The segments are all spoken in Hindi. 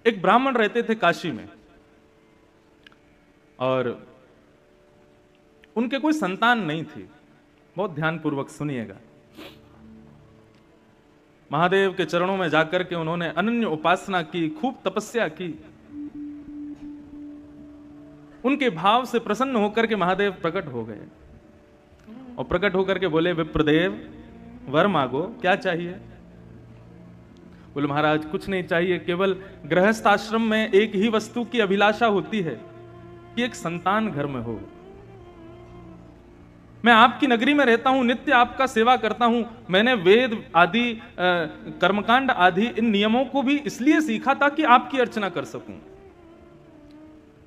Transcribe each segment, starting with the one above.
एक ब्राह्मण रहते थे काशी में और उनके कोई संतान नहीं थी। बहुत ध्यानपूर्वक सुनिएगा। महादेव के चरणों में जाकर के उन्होंने अनन्य उपासना की, खूब तपस्या की। उनके भाव से प्रसन्न होकर के महादेव प्रकट हो गए और प्रकट होकर के बोले, विप्रदेव वर मांगो, क्या चाहिए? बोले, महाराज कुछ नहीं चाहिए, केवल गृहस्थ आश्रम में एक ही वस्तु की अभिलाषा होती है कि एक संतान घर में हो। मैं आपकी नगरी में रहता हूं, नित्य आपका सेवा करता हूं। मैंने वेद आदि कर्मकांड आदि इन नियमों को भी इसलिए सीखा ताकि आपकी अर्चना कर सकूं।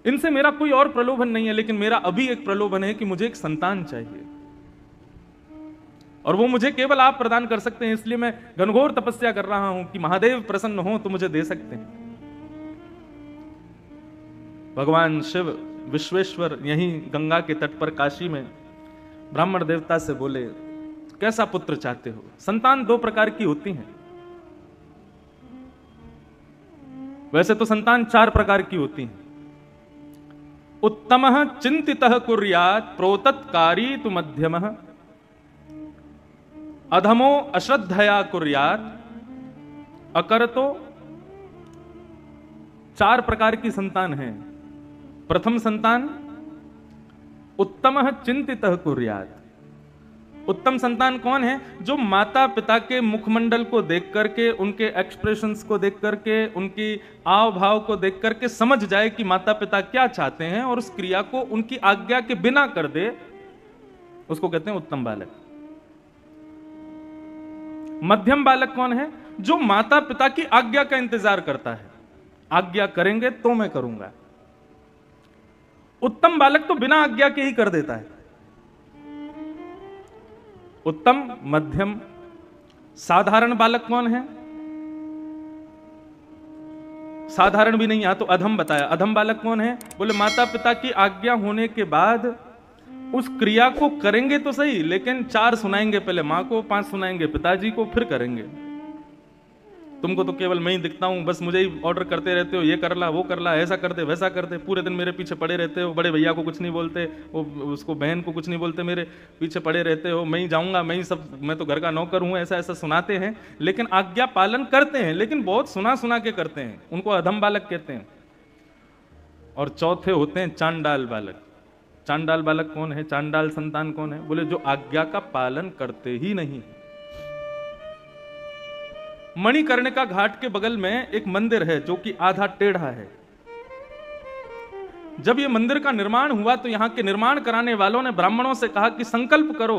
इनसे मेरा कोई और प्रलोभन नहीं है, लेकिन मेरा अभी एक प्रलोभन है कि मुझे एक संतान चाहिए और वो मुझे केवल आप प्रदान कर सकते हैं। इसलिए मैं घनघोर तपस्या कर रहा हूं कि महादेव प्रसन्न हो तो मुझे दे सकते हैं। भगवान शिव विश्वेश्वर यहीं गंगा के तट पर काशी में ब्राह्मण देवता से बोले, कैसा पुत्र चाहते हो? संतान दो प्रकार की होती हैं। वैसे तो संतान चार प्रकार की होती हैं। उत्तमः चिंतितः कुर्यात् प्रोतत्कारी तु मध्यमः अधमो अश्रद्धया कुर्यात् अकरतो। चार प्रकार की संतान है। प्रथम संतान उत्तमः चिंतितः कुर्यात्। उत्तम संतान कौन है? जो माता पिता के मुखमंडल को देख करके, उनके एक्सप्रेशंस को देख करके, उनकी आव भाव को देख करके समझ जाए कि माता पिता क्या चाहते हैं और उस क्रिया को उनकी आज्ञा के बिना कर दे, उसको कहते हैं उत्तम बालक। मध्यम बालक कौन है? जो माता पिता की आज्ञा का इंतजार करता है, आज्ञा करेंगे तो मैं करूंगा। उत्तम बालक तो बिना आज्ञा के ही कर देता है। उत्तम, मध्यम, साधारण बालक कौन है? साधारण भी नहीं, यहां तो अधम बताया। अधम बालक कौन है? बोले, माता पिता की आज्ञा होने के बाद उस क्रिया को करेंगे तो सही, लेकिन 4 सुनाएंगे, पहले मां को, 5 सुनाएंगे पिताजी को, फिर करेंगे। तुमको तो केवल मैं ही दिखता हूं, बस मुझे ही ऑर्डर करते रहते हो, ये कर ला, वो कर ला, ऐसा कर दे, वैसा कर दे, पूरे दिन मेरे पीछे पड़े रहते हो। बड़े भैया को कुछ नहीं बोलते, वो उसको बहन को कुछ नहीं बोलते, मेरे पीछे पड़े रहते हो। मैं ही जाऊंगा, मैं ही सब, मैं तो घर का नौकर हूं, ऐसा ऐसा सुनाते हैं। लेकिन आज्ञा पालन करते हैं, लेकिन बहुत सुना सुना के करते हैं। उनको अधम बालक कहते हैं। और चौथे होते हैं चांडाल बालक। चांडाल बालक कौन है? चांडाल संतान कौन है? बोले, जो आज्ञा का पालन करते ही नहीं। मणिकर्णिका घाट के बगल में एक मंदिर है जो कि आधा टेढ़ा है। जब ये मंदिर का निर्माण हुआ तो यहां के निर्माण कराने वालों ने ब्राह्मणों से कहा कि संकल्प करो